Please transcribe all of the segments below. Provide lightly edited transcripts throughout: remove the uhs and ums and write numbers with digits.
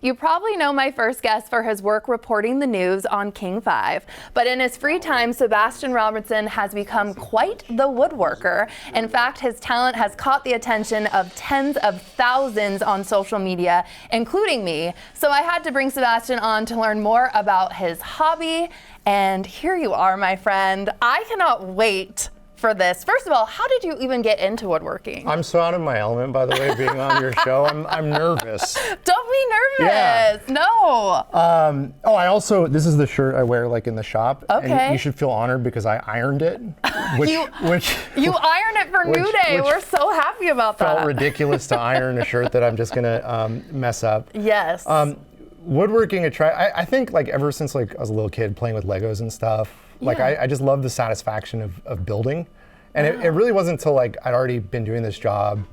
You probably know my first guest for his work reporting the news on King 5, but in his free time, Sebastian Robertson has become quite the woodworker. In fact, his talent has caught the attention of tens of thousands on social media, including me. So I had to bring Sebastian on to learn more about his hobby. And here you are, my friend. I cannot wait for this. First of all, how did you even get into woodworking? I'm so out of my element, by the way, being on your show. I'm nervous. Don't be nervous. Yeah. No. I also, this is the shirt I wear like in the shop. Okay. And you should feel honored because I ironed it. You ironed it for New Day. We're so happy about that. Felt ridiculous to iron a shirt that I'm just gonna mess up. Yes. Woodworking, I think like ever since like I was a little kid playing with Legos and stuff, like I just love the satisfaction of building. And it really wasn't until like I'd already been doing this job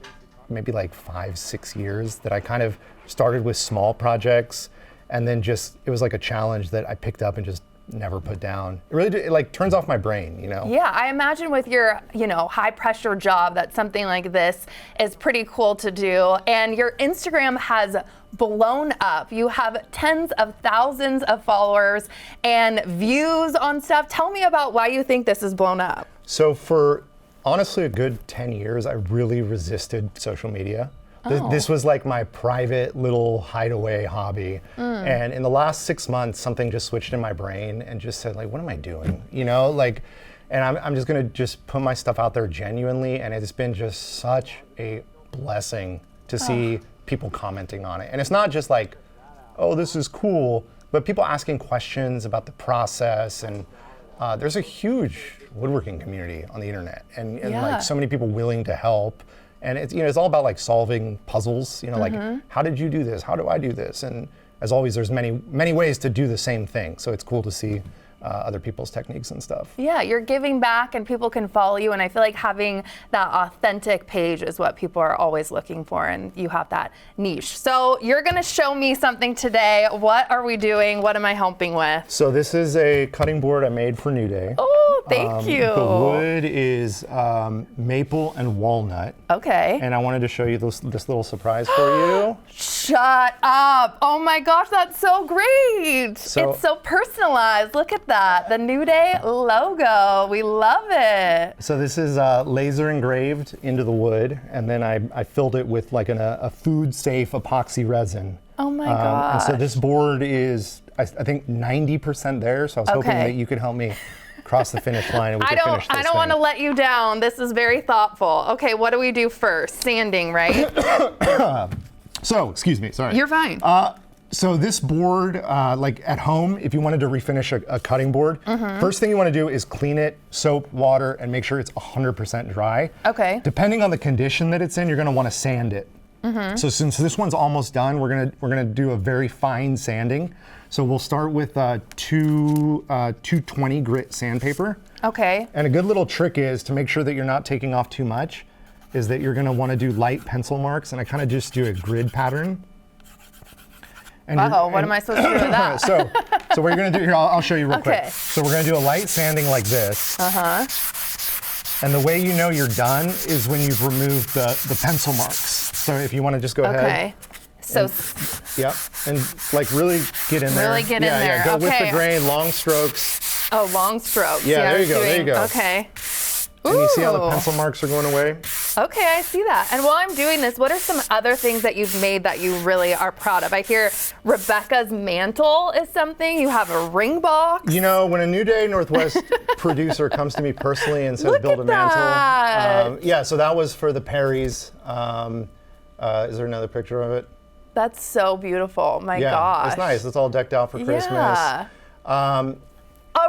maybe like 5-6 years that I kind of started with small projects, and then just it was like a challenge that I picked up and just never put down. It really it like turns off my brain, you know? Yeah, I imagine with your, high pressure job that something like this is pretty cool to do. And your Instagram has blown up. You have tens of thousands of followers and views on stuff. Tell me about why you think this is blown up. So for honestly a good 10 years, I really resisted social media. This was like my private little hideaway hobby. And in the last 6 months, something just switched in my brain and just said like, what am I doing? And I'm just gonna just put my stuff out there genuinely. And it's been just such a blessing to see people commenting on it. And it's not just like, oh, this is cool, but people asking questions about the process. And there's a huge woodworking community on the internet and like so many people willing to help. And it's it's all about like solving puzzles, like how did you do this? How do I do this? And as always, there's many ways to do the same thing. So it's cool to see other people's techniques and stuff. Yeah, you're giving back and people can follow you, and I feel like having that authentic page is what people are always looking for, and you have that niche. So you're gonna show me something today. What are we doing? What am I helping with? So this is a cutting board I made for New Day. Oh, thank you. The wood is maple and walnut. Okay. And I wanted to show you this little surprise for you. Shut up. Oh my gosh, that's so great. So, it's so personalized. Look at that. The New Day logo. We love it. So this is laser engraved into the wood, and then I filled it with like a food safe epoxy resin. Oh my gosh. And so this board is, I think 90% there. So I was hoping that you could help me cross the finish line and we could finish this I don't want to let you down. This is very thoughtful. Okay, what do we do first? Sanding, right? So, excuse me, sorry. You're fine. So this board, like at home, if you wanted to refinish a cutting board, first thing you want to do is clean it, soap, water, and make sure it's 100% dry. Okay. Depending on the condition that it's in, you're going to want to sand it. So since this one's almost done, we're gonna do a very fine sanding. So we'll start with 220 grit sandpaper. Okay. And a good little trick is to make sure that you're not taking off too much, is that you're gonna want to do light pencil marks, and I kind of just do a grid pattern. What am I supposed to do with that? So what you're gonna do here, I'll show you real quick. So we're gonna do a light sanding like this. And the way you know you're done is when you've removed the pencil marks. So if you want to just go ahead. Okay. So. Yep. And like really get in there. Really get in there. Yeah. Go with the grain, long strokes. Oh, long strokes. Yeah, there you go. There you go. Okay. And you see how the pencil marks are going away? Okay, I see that. And while I'm doing this, what are some other things that you've made that you really are proud of? I hear Rebecca's mantle is something. You have a ring box. When a New Day Northwest producer comes to me personally and says, build a mantle. Yeah, so that was for the Perrys. Is there another picture of it? That's so beautiful. My gosh. It's nice. It's all decked out for Christmas. Yeah. A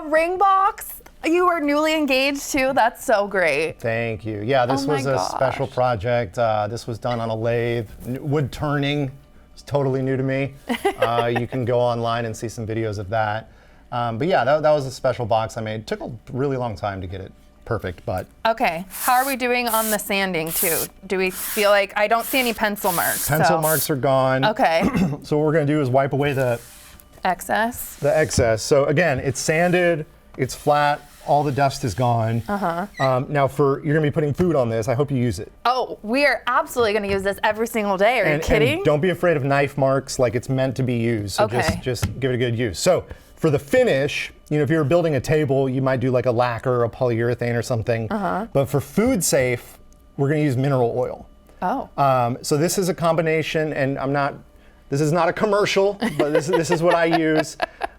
ring box. You were newly engaged too? That's so great. Thank you. Yeah, this was a special project. This was done on a lathe. Wood turning is totally new to me. You can go online and see some videos of that. But yeah, that was a special box I made. It took a really long time to get it perfect, but. Okay, how are we doing on the sanding too? Do we feel like, I don't see any pencil marks. Pencil marks are gone. Okay. So what we're gonna do is wipe away the excess. So again, it's sanded, it's flat, all the dust is gone. Now you're gonna be putting food on this. I hope you use it. Oh, we are absolutely going to use this every single day. Are you kidding? And don't be afraid of knife marks, like it's meant to be used. So Okay. just give it a good use. So for the finish, if you're building a table, you might do like a lacquer or a polyurethane or something. But for food safe, we're gonna use mineral oil. Oh. So this is a combination, and this is not a commercial, but this is what I use.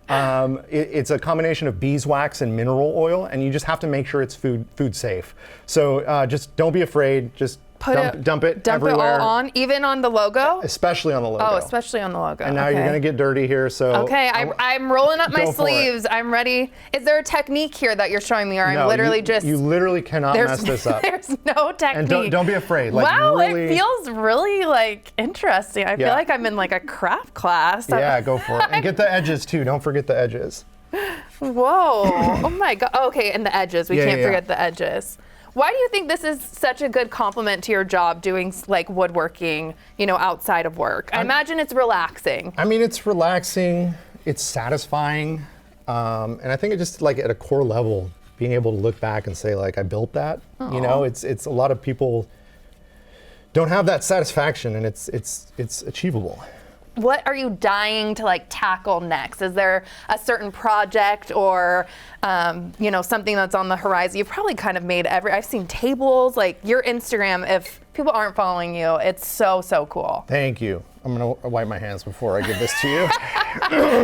It's a combination of beeswax and mineral oil, and you just have to make sure it's food safe. So just don't be afraid. Just dump it everywhere. It all on, even on the logo? Especially on the logo. Oh, especially on the logo. And now you're gonna get dirty here, so. Okay, I'm rolling up my Go for it. sleeves. I'm ready. Is there a technique here that you're showing me, or I'm No, literally you literally cannot mess this up. There's no technique. And don't be afraid. Like, wow, really, it feels really like interesting. I feel like I'm in like a craft class. Yeah, go for it. And get the edges too. Don't forget the edges. Whoa. Oh my God. Okay, and the edges. We can't yeah. forget the edges. Why do you think this is such a good complement to your job, doing like woodworking, outside of work? I imagine it's relaxing. I mean, it's relaxing, it's satisfying, and I think it just like at a core level, being able to look back and say like, I built that. It's a lot of people don't have that satisfaction, and it's achievable. What are you dying to like tackle next? Is there a certain project or something that's on the horizon? You've probably kind of made I've seen tables, like your Instagram, if people aren't following you, it's so cool. Thank you. I'm gonna wipe my hands before I give this to you.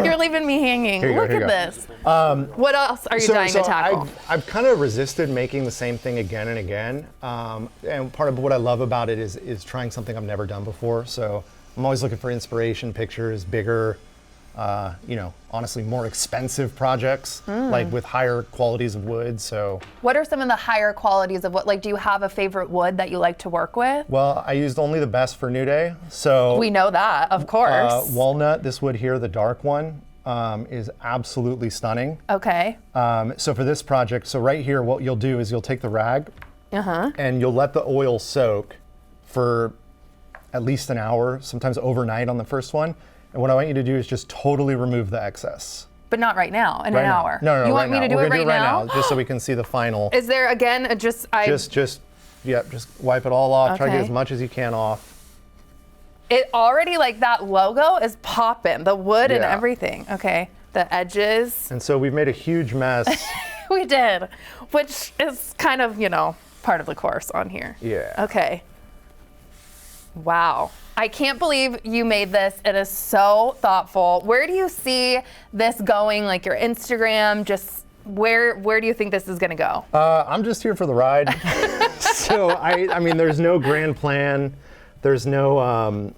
You're leaving me hanging. Look at this. What else are you dying to tackle? I've kind of resisted making the same thing again and again. And part of what I love about it is trying something I've never done before. So I'm always looking for inspiration, pictures, bigger, honestly more expensive projects, like with higher qualities of wood. So what are some of the higher qualities of wood? Like, do you have a favorite wood that you like to work with? Well, I used only the best for New Day. So we know that, of course. Walnut, this wood here, the dark one, is absolutely stunning. Okay. So for this project, so right here, what you'll do is you'll take the rag and you'll let the oil soak for at least an hour, sometimes overnight on the first one. And what I want you to do is just totally remove the excess. But not right now, in an hour. No, you want me to do it right now? Just so we can see the final. Is there, again, just wipe it all off. Try to Okay. get as much as you can off. It already, like that logo is popping, the wood and Yeah. everything. Okay, the edges. And so we've made a huge mess. We did, which is kind of, part of the course on here. Yeah. Okay. Wow. I can't believe you made this. It is so thoughtful. Where do you see this going? Like your Instagram, just where do you think this is going to go? I'm just here for the ride. So I mean, there's no grand plan. There's no,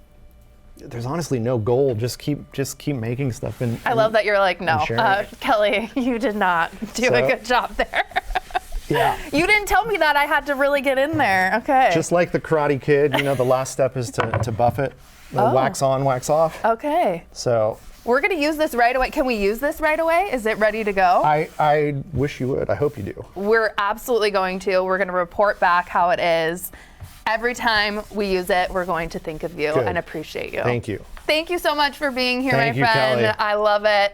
there's honestly no goal. Just keep making stuff. I love that you're like, no, sharing Kelly, you did not do a good job there. Yeah. You didn't tell me that. I had to really get in there. Okay. Just like the Karate Kid, the last step is to buff it. Wax on, wax off. Okay. So we're going to use this right away. Can we use this right away? Is it ready to go? I wish you would. I hope you do. We're absolutely going to. We're going to report back how it is. Every time we use it, we're going to think of you and appreciate you. Thank you. Thank you so much for being here, Thank my you, friend. Kelly. I love it.